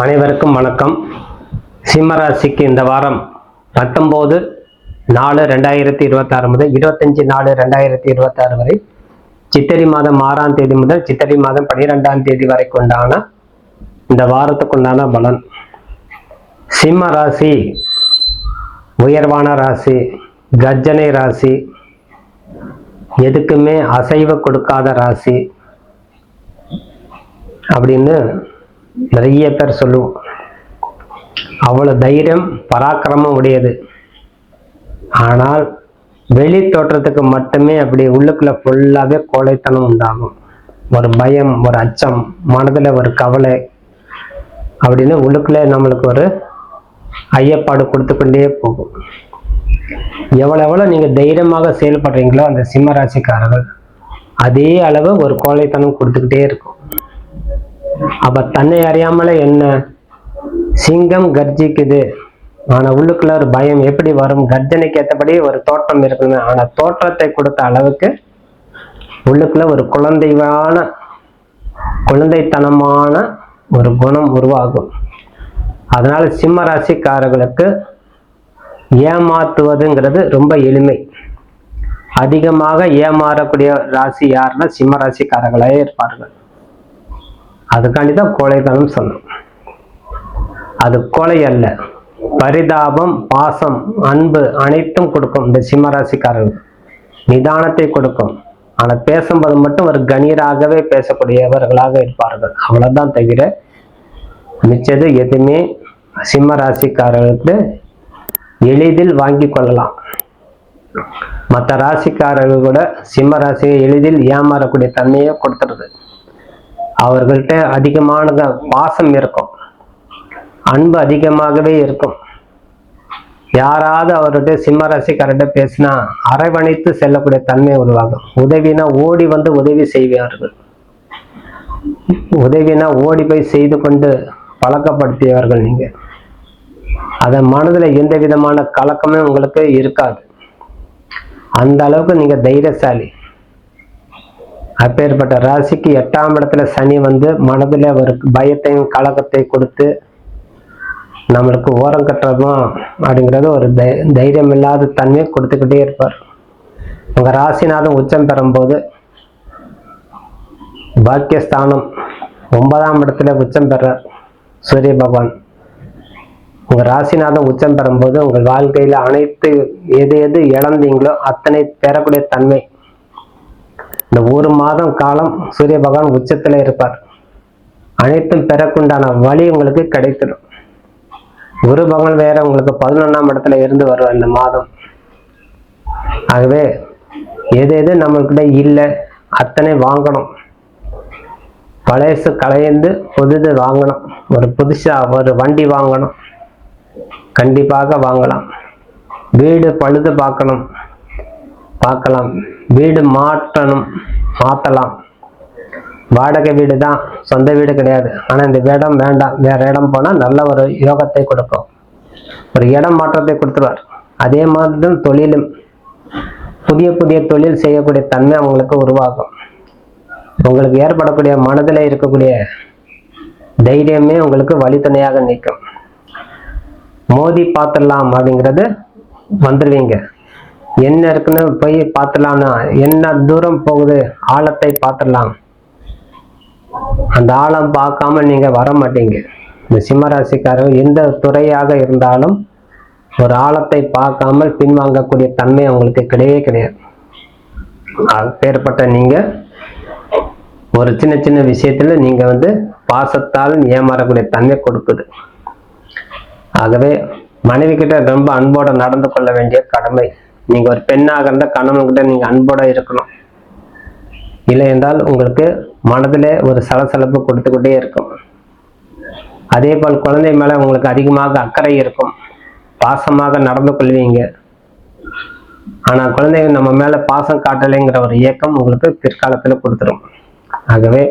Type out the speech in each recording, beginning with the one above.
அனைவருக்கும் வணக்கம். சிம்மராசிக்கு இந்த வாரம் 19/4/2026 முதல் 25/4/2026 வரை சித்திரை மாதம் 6ஆம் தேதி முதல் சித்திரை மாதம் 12ஆம் தேதி வரைக்கு உண்டான இந்த வாரத்துக்குண்டான பலன். சிம்ம ராசி உயர்வான ராசி, கர்ஜனை ராசி, எதுக்குமே அசைவு கொடுக்காத ராசி அப்படின்னு நிறைய பேர் சொல்லுவோம். அவ்வளவு தைரியம் பராக்கிரமம் உடையது. ஆனால் வெளி தோற்றத்துக்கு மட்டுமே அப்படி உள்ளுக்குள்ள ஃபுல்லாவே கோழைத்தனம் உண்டாகும். ஒரு பயம், ஒரு அச்சம், மனதுல ஒரு கவலை அப்படின்னு உள்ளுக்குள்ளே நம்மளுக்கு ஒரு ஐயப்பாடு கொடுத்து கொண்டே போகும். எவ்வளவு நீங்க தைரியமாக செயல்படுறீங்களோ அந்த சிம்ம ராசிக்காரர்கள் அதே அளவு ஒரு கோழைத்தனம் கொடுத்துக்கிட்டே இருக்கும். அப்ப தன்னை அறியாமல என்ன, சிங்கம் கர்ஜிக்குது, ஆனா உள்ளுக்குள்ள ஒரு பயம் எப்படி வரும்? கர்ஜனைக்கு ஏற்றபடி ஒரு தோற்றம் இருக்குங்க, ஆனா தோற்றத்தை கொடுத்த அளவுக்கு உள்ளுக்குள்ள ஒரு குழந்தைத்தனமான ஒரு குணம் உருவாகும். அதனால சிம்ம ராசிக்காரர்களுக்கு ஏமாத்துவதுங்கிறது ரொம்ப எளிமை. அதிகமாக ஏமாறக்கூடிய ராசி யாருன்னா சிம்ம ராசிக்காரர்களே இருப்பார்கள். அதுக்காண்டிதான் கோழைத்தனம் சொல்லும். அது கொலை அல்ல, பரிதாபம், பாசம், அன்பு அனைத்தும் கொடுக்கும். இந்த சிம்மராசிக்காரர்கள் நிதானத்தை கொடுக்கும். ஆனா பேசும்போது மட்டும் ஒரு கணீராகவே பேசக்கூடியவர்களாக இருப்பார்கள். அவ்வளவுதான் தவிர மிச்சது எதுவுமே சிம்ம ராசிக்காரர்களுக்கு எளிதில் வாங்கி கொள்ளலாம். மற்ற ராசிக்காரர்கள் கூட சிம்ம ராசியை எளிதில் ஏமாறக்கூடிய தன்மையை கொடுத்துருது. அவர்கள்ட்ட அதிகமான பாசம் இருக்கும், அன்பு அதிகமாகவே இருக்கும். யாராவது அவர்கிட்ட சிம்ம ராசிக்காரர்கிட்ட பேசினா அரவணைத்து செல்லக்கூடிய தன்மை உருவாகும். உதவினா ஓடி வந்து உதவி செய்வார்கள். உதவினா ஓடி போய் செய்து கொண்டு பழக்கப்படுத்தியவர்கள் நீங்க. அதன் மனதுல எந்த விதமான கலக்கமே உங்களுக்கு இருக்காது. அந்த அளவுக்கு நீங்க தைரியசாலி. அப்பேற்பட்ட ராசிக்கு 8ஆம் இடத்துல சனி வந்து மனதுல ஒரு பயத்தையும் கலக்கத்தை கொடுத்து நம்மளுக்கு ஓரம் கட்டுறதும் அப்படிங்கிறது ஒரு தைரியம் இல்லாத தன்மையை கொடுத்துக்கிட்டே இருப்பார். உங்க ராசிநாதம் உச்சம் பெறும்போது பாக்கியஸ்தானம் 9ஆம் இடத்துல உச்சம் பெறார் சூரிய பகவான். உங்க ராசிநாதம் உச்சம் பெறும்போது உங்கள் வாழ்க்கையில அனைத்து எது இழந்தீங்களோ அத்தனை பெறக்கூடிய தன்மை. இந்த 1 மாதம் காலம் சூரிய பகவான் உச்சத்துல இருப்பார். அனைத்தும் பெறக்குண்டான வழி உங்களுக்கு கிடைத்திடும். குரு பகவான் வேற உங்களுக்கு 11ஆம் இடத்துல இருந்து வருவார் இந்த மாதம். ஆகவே எது நம்மள்கிட்ட இல்லை அத்தனை வாங்கணும். பழையசு களைந்து புதுது வாங்கணும். ஒரு புதுசா ஒரு வண்டி வாங்கணும், கண்டிப்பாக வாங்கலாம். வீடு பழுது பார்க்கலாம். வீடு மாற்றலாம். வாடகை வீடு தான், சொந்த வீடு கிடையாது. ஆனா இந்த இடம் வேண்டாம், வேற இடம் போனா நல்ல ஒரு யோகத்தை கொடுக்கும். ஒரு இடம் மாற்றத்தை கொடுத்துருவார். அதே மாதிரி தொழிலும் புதிய தொழில் செய்யக்கூடிய தன்மை அவங்களுக்கு உருவாகும். உங்களுக்கு ஏற்படக்கூடிய மனதில் இருக்கக்கூடிய தைரியமே உங்களுக்கு வழித்துணையாக நிற்கும். மோதி பார்த்துடலாம் அப்படிங்கிறது வந்துடுவீங்க. என்ன இருக்குன்னு போய் பார்த்துடலாம்னா என்ன தூரம் போகுது, ஆழத்தை பார்த்துடலாம். அந்த ஆழம் பார்க்காம நீங்க வர மாட்டீங்க. இந்த சிம்மராசிக்காரர்கள் எந்த துறையாக இருந்தாலும் ஒரு ஆழத்தை பார்க்காமல் பின்வாங்கக்கூடிய தன்மை அவங்களுக்கு கிடையாது. அப்பேற்பட்ட நீங்க ஒரு சின்ன விஷயத்துல நீங்க பாசத்தால் ஏமாறக்கூடிய தன்மை கொடுக்குது. ஆகவே மனைவி கிட்ட ரொம்ப அன்போட நடந்து கொள்ள வேண்டிய கடமை. நீங்க ஒரு பெண்ணாக இருந்தால் கணவன்கிட்ட நீங்க அன்போட இருக்கணும். இல்லை என்றால் உங்களுக்கு மனதிலே ஒரு சலசலப்பு கொடுத்துக்கிட்டே இருக்கும். அதே போல் குழந்தை மேல உங்களுக்கு அதிகமாக அக்கறை இருக்கும், பாசமாக நடந்து கொள்வீங்க. ஆனா குழந்தைங்க நம்ம மேல பாசம் காட்டலைங்கிற ஒரு இயக்கம் உங்களுக்கு பிற்காலத்துல கொடுத்துரும். ஆகவே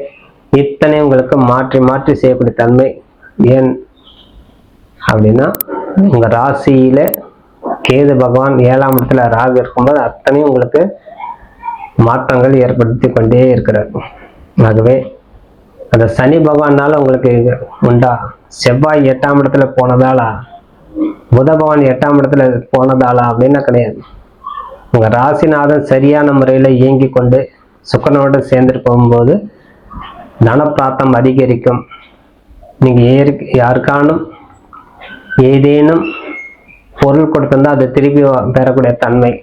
இத்தனை உங்களுக்கு மாற்றி செய்யக்கூடிய தன்மை. ஏன் அப்படின்னா உங்க ராசியில கேது பகவான் 7ஆம் இடத்துல ராகு இருக்கும்போது அத்தனையும் உங்களுக்கு மாற்றங்கள் ஏற்படுத்தி கொண்டே இருக்கிறார். ஆகவே அந்த சனி பகவானால உங்களுக்கு உண்டா செவ்வாய் 8ஆம் இடத்துல போனதாலா, புத பகவான் 8ஆம் இடத்துல போனதாலா அப்படின்னா கிடையாது. உங்க ராசிநாதன் சரியான முறையில் இயங்கி கொண்டு சுக்கரனோடு சேர்ந்துட்டு போகும்போது தனப்பிராப்தம் அதிகரிக்கும். நீங்க யாருக்கானும் ஏதேனும் பொருள் கொடுத்திருந்தா அதை திருப்பி பெறக்கூடிய தன்மை.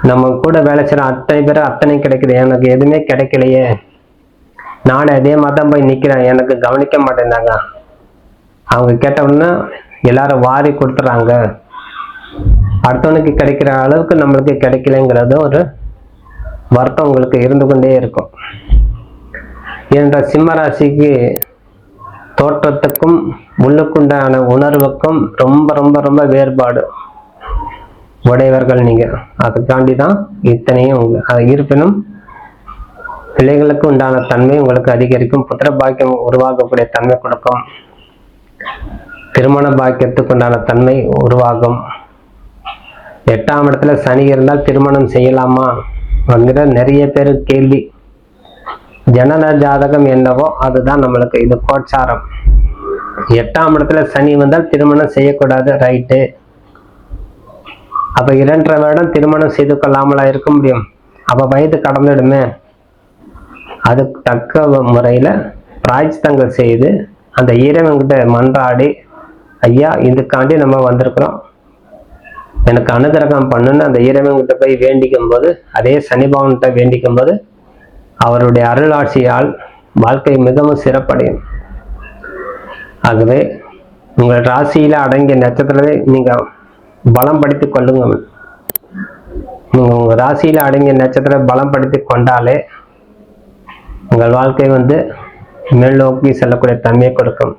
நம்ம கூட வேலை செய்யற அத்தனை பேர் அத்தனை கிடைக்குது, எனக்கு எதுவுமே கிடைக்கலையே, நானே அதே மாதிரி தான் போய் நிக்கிறேன், எனக்கு கவனிக்க மாட்டேங்கிறாங்க, அவங்க கேட்டோம்னா எல்லாரும் வாரி கொடுத்துறாங்க, அடுத்தவனுக்கு கிடைக்கிற அளவுக்கு நம்மளுக்கு கிடைக்கலங்கிறது ஒரு வருத்தம் உங்களுக்கு இருந்து கொண்டே இருக்கும். என்ற சிம்ம ராசிக்கு தோற்றத்துக்கும் உள்ளுக்குண்டான உணர்வுக்கும் ரொம்ப ரொம்ப ரொம்ப வேறுபாடு உடையவர்கள் நீங்க. அதுக்காண்டி தான் இத்தனையும் இருப்பினும் பிள்ளைகளுக்கு உண்டான தன்மை உங்களுக்கு அதிகரிக்கும். புத்திர பாக்கியம் உருவாக்கக்கூடிய தன்மை கொடுக்கும். திருமண பாக்கியத்துக்கு உண்டான தன்மை உருவாகும். 8ஆம் இடத்துல சனி இருந்தால் திருமணம் செய்யலாமா அப்படிங்கிற நிறைய பேர் கேள்வி. ஜனன ஜாதகம் என்னவோ அதுதான் நம்மளுக்கு இது கோச்சாரம். 8ஆம் இடத்துல சனி வந்தால் திருமணம் செய்யக்கூடாது, ரைட்டு. அப்ப 2.5 வருடம் திருமணம் செய்து கொள்ளாமலா இருக்க முடியும்? அப்ப வயது கடந்துடுமே. அதுக்கு தக்க முறையில பிராய்ச்சித்தங்கள் செய்து அந்த இறைவன்கிட்ட மன்றாடி, ஐயா இதுக்காண்டி நம்ம வந்திருக்கிறோம், எனக்கு அனுகிரகம் பண்ணுன்னு அந்த இறைவன்கிட்ட போய் வேண்டிக்கும் போது, அதே சனிபவன்கிட்ட வேண்டிக்கும் போது அவருடைய அருளாட்சியால் வாழ்க்கை மிகவும் சிறப்படையும். ஆகவே உங்கள் ராசியில அடங்கிய நட்சத்திரத்தை நீங்க பலம் படுத்தி கொள்ளுங்க. நீங்க உங்க ராசியில அடங்கிய நட்சத்திரத்தை பலம் படுத்தி கொண்டாலே உங்கள் வாழ்க்கை மேல் நோக்கி செல்லக்கூடிய தன்மையை கொடுக்கும்.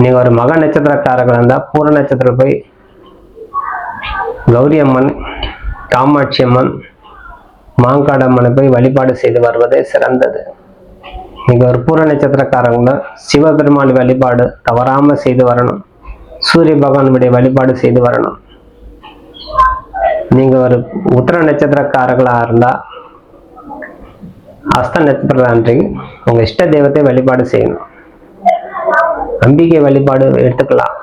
நீங்க ஒரு மக நட்சத்திரக்காரர்கள் இருந்தா பூர நட்சத்திரம் போய் கௌரி அம்மன், காமாட்சி அம்மன், மாங்காடம்மனை போய் வழிபாடு செய்து வருவதே சிறந்தது. நீங்க ஒரு பூர நட்சத்திரக்காரங்கள சிவபெருமான் வழிபாடு தவறாம செய்து வரணும். சூரிய பகவானுடைய வழிபாடு செய்து வரணும். நீங்க ஒரு உத்திர நட்சத்திரக்காரர்களா இருந்தா அஸ்த நட்சத்திர அன்றைக்கு உங்க இஷ்ட தெய்வத்தை வழிபாடு செய்யணும். அம்பிகை வழிபாடு எடுத்துக்கலாம்.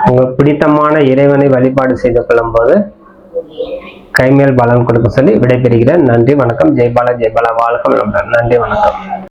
உங்களுக்கு பிடித்தமான இறைவனை வழிபாடு செய்து கொள்ளும் போது கைமேல் பலன் கொடுக்க சொல்லி விடைபெறுகிறேன். நன்றி, வணக்கம். ஜெய்பாலா, ஜெய்பாலா, வாழ்க வளமுடன். நன்றி, வணக்கம்.